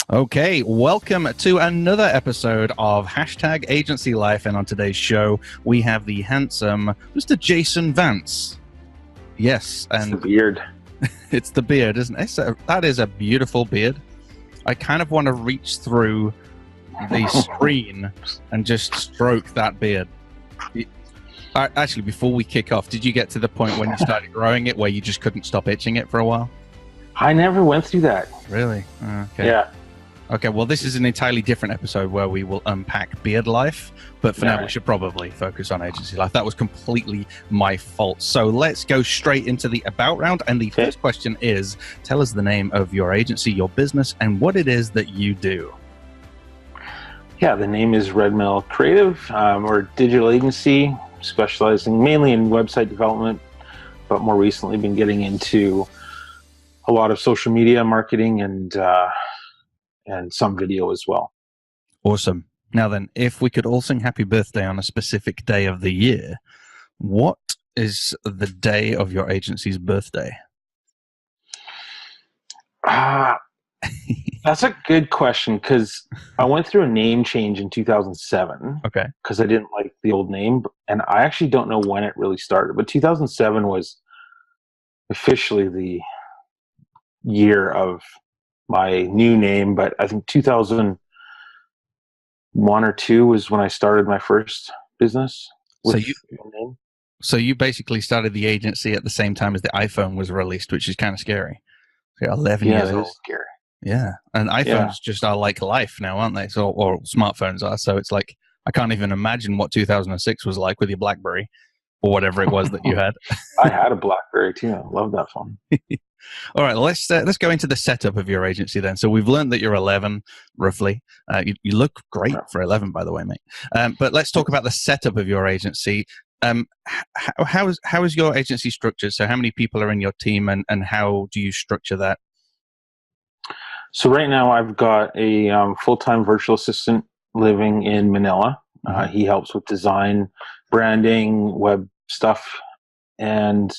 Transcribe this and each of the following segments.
Okay, welcome to another episode of Hashtag Agency Life. And on today's show, we have the handsome Mr. Jason Vance. Yes, It's and the beard. it's the beard, isn't it? That is a beautiful beard. I kind of want to reach through the screen and just stroke that beard. Actually, before we kick off, did you get to the point when you started growing it where you just couldn't stop itching it for a while? I never went through that. Really? Okay. Yeah. Okay, well, this is an entirely different episode where we will unpack beard life, but for now, we should probably focus on agency life. That was completely my fault. So let's go straight into the about round. And the first question is, tell us the name of your agency, your business, and what it is that you do. Yeah, the name is Red Mill Creative. We're a digital agency specializing mainly in website development, but more recently been getting into a lot of social media marketing and some video as well. Awesome. Now then, if we could all sing happy birthday on a specific day of the year, what is the day of your agency's birthday? That's a good question because I went through a name change in 2007. Okay. Because I didn't like the old name, and I actually don't know when it really started, but 2007 was officially the year of my new name, but I think 2001 or 2 was when I started my first business with my name. So you basically started the agency at the same time as the iPhone was released, which is kind of scary. So you're 11 years old. Is scary. Yeah, and iPhones just are like life now, aren't they? So, or smartphones are. So it's like I can't even imagine what 2006 was like with your BlackBerry or whatever it was that you had. I had a BlackBerry too. I love that phone. All right, let's go into the setup of your agency then. So we've learned that you're 11, roughly. You look great for 11, by the way, mate. But let's talk about the setup of your agency. How is your agency structured? So how many people are in your team, and how do you structure that? So right now I've got a full-time virtual assistant living in Manila. He helps with design, branding, web stuff, and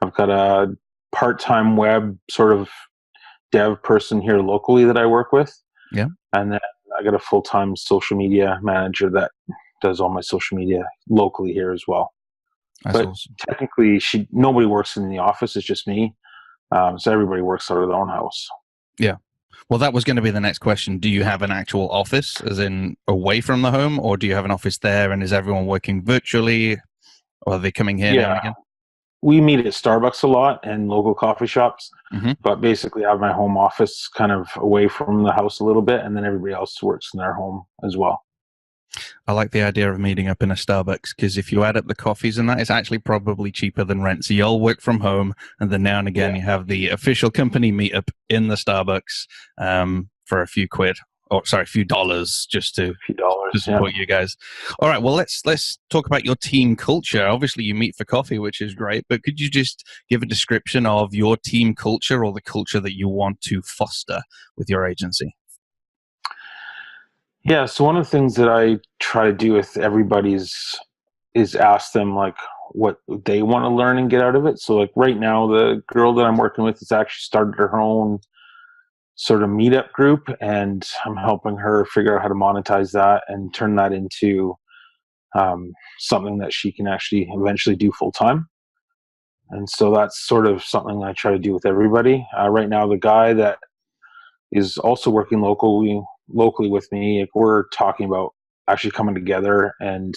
I've got a part-time web sort of dev person here locally that I work with. Yeah. And then I got a full-time social media manager that does all my social media locally here as well. That's but awesome. Technically, nobody works in the office. It's just me. So everybody works out of their own house. Yeah. Well, that was going to be the next question. Do you have an actual office, as in away from the home, or do you have an office there, and is everyone working virtually, or are they coming here now and again? We meet at Starbucks a lot and local coffee shops, but basically I have my home office kind of away from the house a little bit, and then everybody else works in their home as well. I like the idea of meeting up in a Starbucks, because if you add up the coffees and that, it's actually probably cheaper than rent. So you all work from home, and then now and again you have the official company meetup in the Starbucks for a few quid. Or sorry, a few dollars just to support you guys. All right, well, let's talk about your team culture. Obviously, you meet for coffee, which is great, but could you just give a description of your team culture, or the culture that you want to foster with your agency? Yeah, so one of the things that I try to do with everybody is ask them like what they want to learn and get out of it. So like right now, the girl that I'm working with has actually started her own sort of meetup group, and I'm helping her figure out how to monetize that and turn that into something that she can actually eventually do full time. And so that's sort of something I try to do with everybody. Right now, the guy that is also working locally with me, like we're talking about actually coming together, and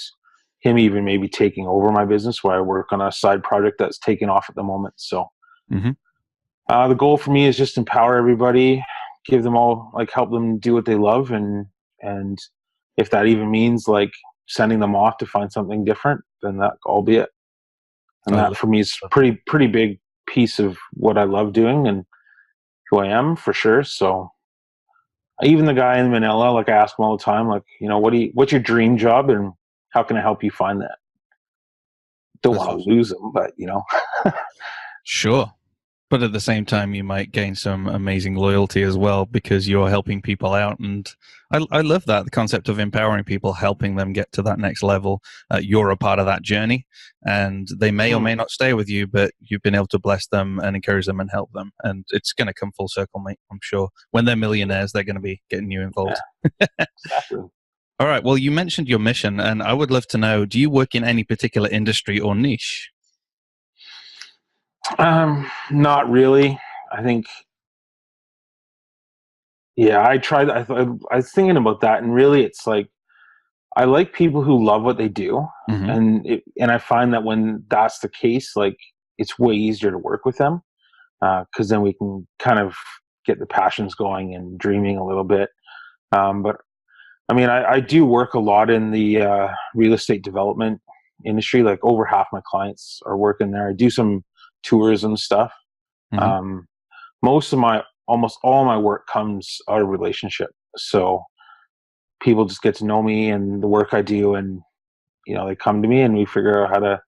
him even maybe taking over my business while I work on a side project that's taking off at the moment. So the goal for me is just empower everybody, give them all, like help them do what they love. And if that even means like sending them off to find something different, then that all be it. And that for me is pretty big piece of what I love doing and who I am for sure. So even the guy in Manila, like I ask him all the time, like, you know, what's your dream job and how can I help you find that? Don't want to lose them, but you know. Sure. But at the same time, you might gain some amazing loyalty as well because you're helping people out. And I love that, the concept of empowering people, helping them get to that next level. You're a part of that journey, and they may or may not stay with you, but you've been able to bless them and encourage them and help them. And it's going to come full circle, mate, I'm sure. When they're millionaires, they're going to be getting you involved. Yeah, exactly. All right. Well, you mentioned your mission, and I would love to know, do you work in any particular industry or niche? Not really. I think, yeah, I tried. I was thinking about that, and really, it's like I like people who love what they do, Mm-hmm. and I find that when that's the case, like it's way easier to work with them because then we can kind of get the passions going and dreaming a little bit. But I mean, I do work a lot in the real estate development industry. Like over half my clients are working there. I do some tourism stuff. Mm-hmm. Um, almost all my work comes out of relationship. So people just get to know me and the work I do, and they come to me and we figure out how to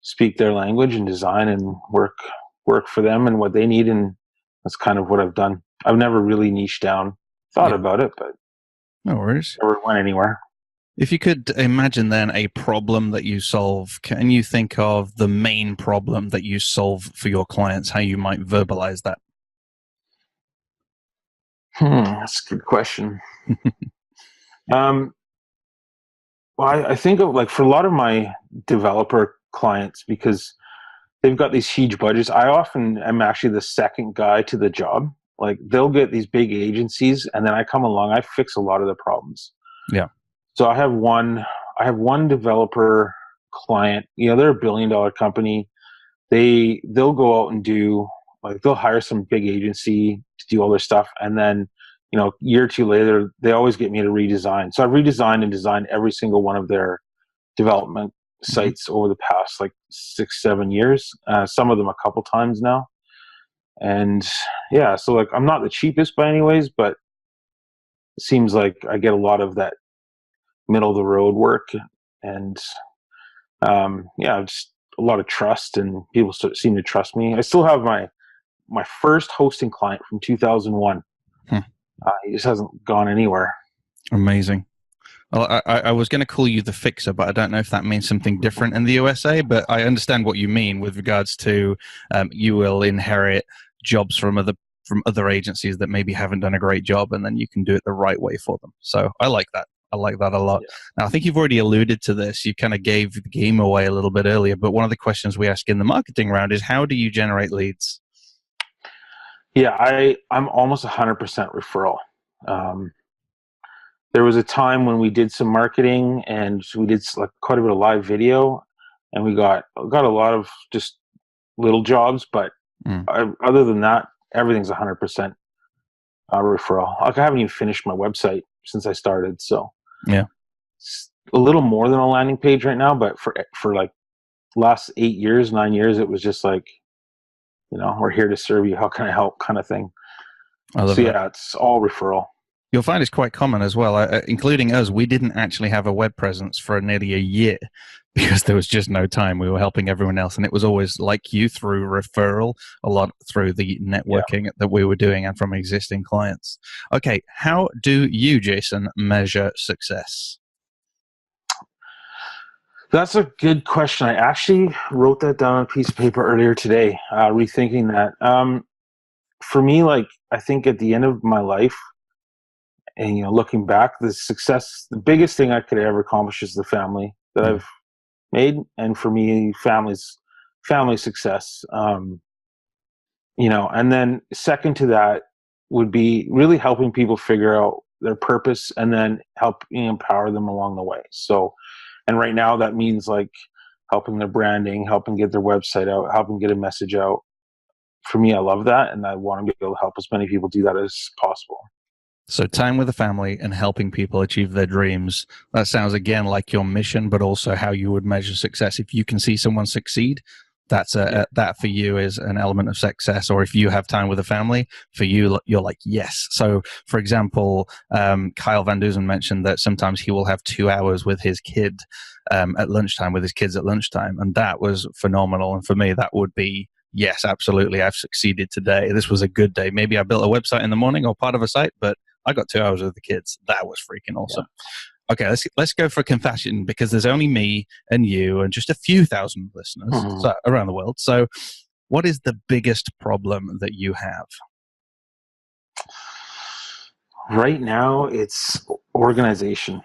speak their language and design and work for them and what they need, and that's kind of what I've done. I've never really niched down. Thought Yeah. about it, but No worries. never went anywhere. If you could imagine then a problem that you solve, can you think of the main problem that you solve for your clients, how you might verbalize that? That's a good question. um, well, I think of like for a lot of my developer clients, because they've got these huge budgets, I often am actually the second guy to the job. Like they'll get these big agencies and then I come along, I fix a lot of the problems. Yeah. So I have one developer client, they're $1 billion company. They'll go out and do, like, they'll hire some big agency to do all their stuff, and then year or two later they always get me to redesign. So I've redesigned and designed every single one of their development sites over the past like 6-7 years, some of them a couple times now. And yeah, so like I'm not the cheapest by any ways, but it seems like I get a lot of that middle of the road work, and yeah, just a lot of trust, and people seem to trust me. I still have my first hosting client from 2001. He just hasn't gone anywhere. Amazing. Well, I was going to call you the fixer, but I don't know if that means something different in the USA, but I understand what you mean with regards to you will inherit jobs from other agencies that maybe haven't done a great job, and then you can do it the right way for them. So I like that. I like that a lot. Yeah. Now, I think you've already alluded to this. You kind of gave the game away a little bit earlier, but one of the questions we ask in the marketing round is, how do you generate leads? Yeah, I'm almost 100% referral. There was a time when we did some marketing and we did like quite a bit of live video, and we got a lot of just little jobs, but other than that, everything's 100% referral. Like I haven't even finished my website since I started, so yeah, it's a little more than a landing page right now. But for like last 8 years, 9 years, it was just like, we're here to serve you. How can I help? Kind of thing. I love that. Yeah, it's all referral. You'll find it's quite common as well, including us. We didn't actually have a web presence for nearly a year because there was just no time. We were helping everyone else, and it was always like you, through referral, a lot through the networking that we were doing and from existing clients. Okay, how do you, Jason, measure success? That's a good question. I actually wrote that down on a piece of paper earlier today, rethinking that. For me, like, I think at the end of my life, and looking back, the biggest thing I could ever accomplish is the family that I've made, and for me, family success. And then second to that would be really helping people figure out their purpose, and then help empower them along the way. So, and right now that means like helping their branding, helping get their website out, helping get a message out. For me, I love that, and I want to be able to help as many people do that as possible. So time with the family and helping people achieve their dreams. That sounds again like your mission, but also how you would measure success. If you can see someone succeed, that for you is an element of success. Or if you have time with the family, for you, you're like, yes. So for example, Kyle Van Dusen mentioned that sometimes he will have 2 hours with his kid at lunchtime, with his kids at lunchtime. And that was phenomenal. And for me, that would be yes, absolutely, I've succeeded today. This was a good day. Maybe I built a website in the morning or part of a site, but I got 2 hours with the kids. That was freaking awesome. Yeah. Okay, let's go for a confession, because there's only me and you and just a few thousand listeners around the world. So what is the biggest problem that you have? Right now, it's organization.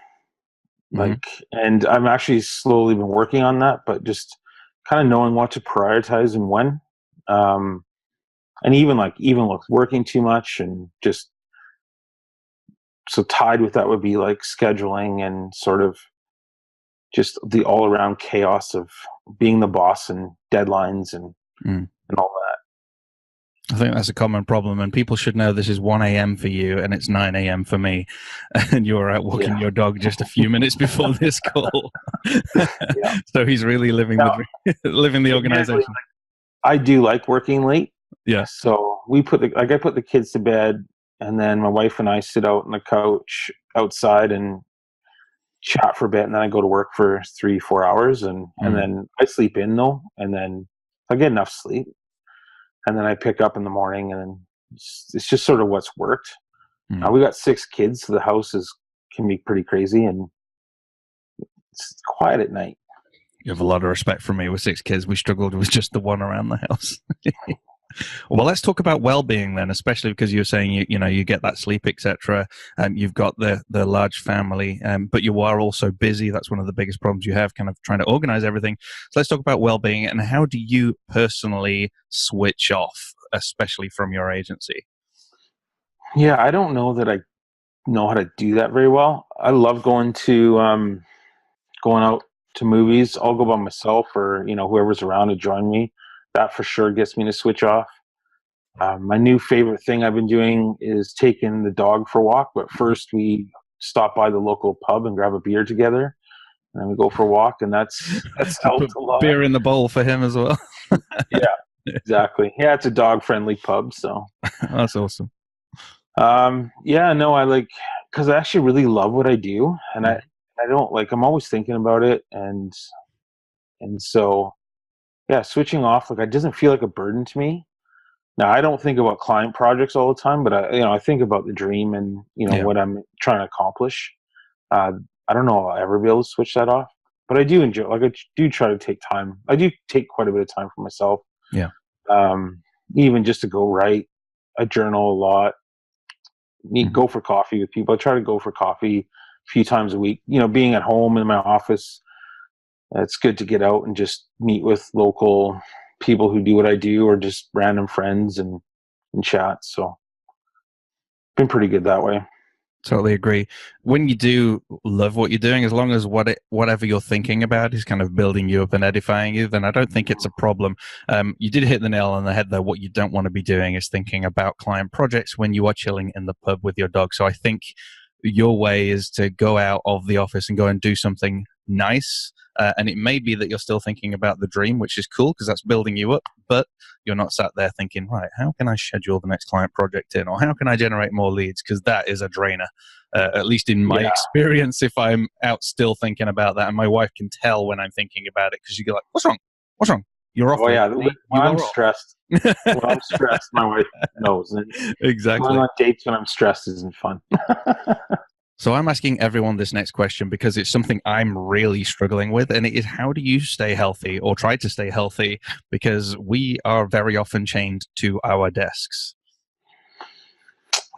And I'm actually slowly been working on that, but just kind of knowing what to prioritize and when. And even with working too much, and just so tied with that would be like scheduling and sort of just the all around chaos of being the boss and deadlines and all that. I think that's a common problem, and people should know this is 1 a.m. for you and it's 9 a.m. for me, and you're out walking your dog just a few minutes before this call. So he's really living the organization. I do like working late. Yeah. So I put the kids to bed, and then my wife and I sit out on the couch outside and chat for a bit, and then I go to work for 3-4 hours, and then I sleep in though, and then I get enough sleep. And then I pick up in the morning, and then it's just sort of what's worked. We got 6 kids, so the house can be pretty crazy, and it's quiet at night. You have a lot of respect for me with 6 kids. We struggled with just the one around the house. Well, let's talk about well-being then, especially because you're saying you get that sleep, etc. You've got the large family, but you are also busy. That's one of the biggest problems you have, kind of trying to organize everything. So let's talk about well-being, and how do you personally switch off, especially from your agency? Yeah, I don't know that I know how to do that very well. I love going out to movies. I'll go by myself, or whoever's around to join me. That for sure gets me to switch off. My new favorite thing I've been doing is taking the dog for a walk. But first, we stop by the local pub and grab a beer together, and then we go for a walk, and that's helped a lot. Beer in the bowl for him as well. Yeah, exactly. Yeah, it's a dog-friendly pub, so that's awesome. Yeah, no, because I actually really love what I do, and I don't I'm always thinking about it, and so yeah, switching off it doesn't feel like a burden to me. Now, I don't think about client projects all the time, but I think about the dream and what I'm trying to accomplish. I don't know if I'll ever be able to switch that off, but I do enjoy. I do try to take time. I do take quite a bit of time for myself. Yeah. Even just to go write. I journal a lot. Go for coffee with people. I try to go for coffee a few times a week. Being at home in my office, it's good to get out and just meet with local people who do what I do, or just random friends and chat. So been pretty good that way. Totally agree. When you do love what you're doing, as long as whatever you're thinking about is kind of building you up and edifying you, then I don't think it's a problem. You did hit the nail on the head, though. What you don't want to be doing is thinking about client projects when you are chilling in the pub with your dog. So I think your way is to go out of the office and go and do something nice. And it may be that you're still thinking about the dream, which is cool because that's building you up, but you're not sat there thinking, right, how can I schedule the next client project in, or how can I generate more leads? Because that is a drainer, at least in my experience, if I'm out still thinking about that. And my wife can tell when I'm thinking about it, because you go like, what's wrong? What's wrong? You're off. Oh, yeah. When I'm stressed, my wife knows. Exactly. Going on dates when I'm stressed isn't fun. So I'm asking everyone this next question because it's something I'm really struggling with, and it is, how do you stay healthy or try to stay healthy? Because we are very often chained to our desks.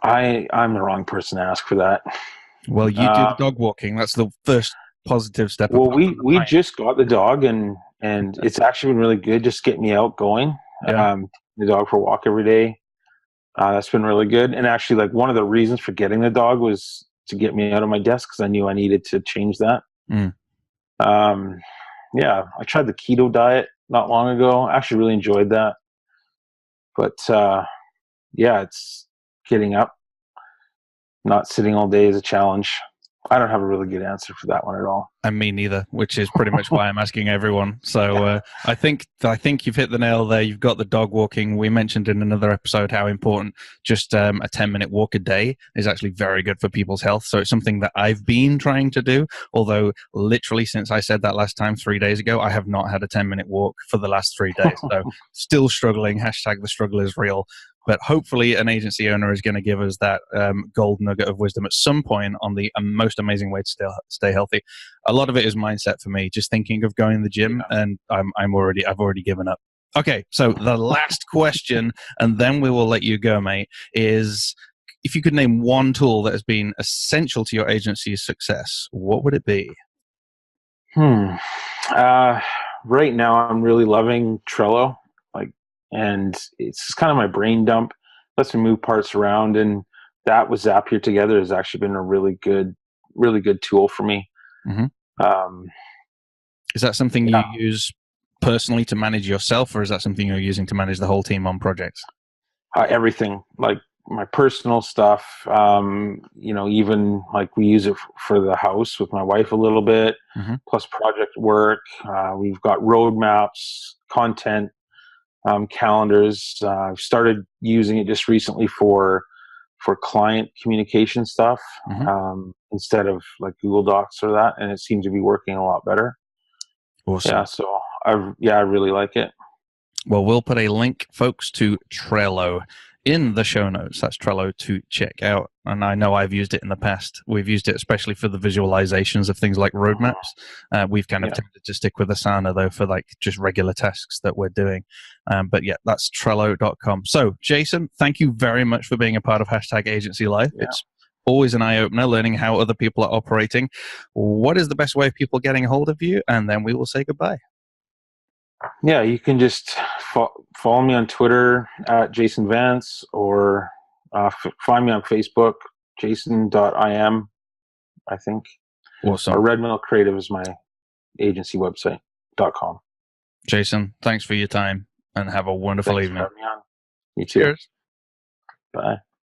I'm the wrong person to ask for that. Well, you do the dog walking. That's the first positive step. Well, we just got the dog, and it's actually been really good just getting me out going. The dog for a walk every day. That's been really good. And actually, one of the reasons for getting the dog was to get me out of my desk, because I knew I needed to change that. I tried the keto diet not long ago. I actually really enjoyed that. But it's getting up, not sitting all day is a challenge. I don't have a really good answer for that one at all. And me neither, which is pretty much why I'm asking everyone. So I think you've hit the nail there. You've got the dog walking. We mentioned in another episode how important just a 10-minute walk a day is actually very good for people's health. So it's something that I've been trying to do, although literally since I said that last time 3 days ago, I have not had a 10-minute walk for the last 3 days. So still struggling. Hashtag the struggle is real. But hopefully an agency owner is going to give us that gold nugget of wisdom at some point on the most amazing way to stay healthy. A lot of it is mindset for me, just thinking of going to the gym, and I've already given up. Okay, so the last question, and then we will let you go, mate, is if you could name one tool that has been essential to your agency's success, what would it be? Right now I'm really loving Trello. And it's kind of my brain dump. Lets me move parts around, and that with Zapier together has actually been a really good tool for me. Mm-hmm. Is that something you use personally to manage yourself, or is that something you're using to manage the whole team on projects? Everything, like my personal stuff. Even like we use it for the house with my wife a little bit, plus project work. We've got roadmaps, content. Calendars. I've started using it just recently for client communication stuff instead of like Google Docs or that, and it seems to be working a lot better. Awesome. Yeah, so I really like it. Well, we'll put a link, folks, to Trello in the show notes. That's Trello to check out. And I know I've used it in the past. We've used it especially for the visualizations of things like roadmaps. We've kind of tended to stick with Asana, though, for like just regular tasks that we're doing. But yeah, that's Trello.com. So, Jason, thank you very much for being a part of Hashtag Agency Life. Yeah. It's always an eye-opener learning how other people are operating. What is the best way of people getting a hold of you? And then we will say goodbye. Yeah, you can just follow me on Twitter at Jason Vance, or find me on Facebook, jason.im, I think. Awesome. Or Red Mill Creative is my agency website.com. Jason, thanks for your time, and have a wonderful evening. For having me on. You too. Cheers. Bye.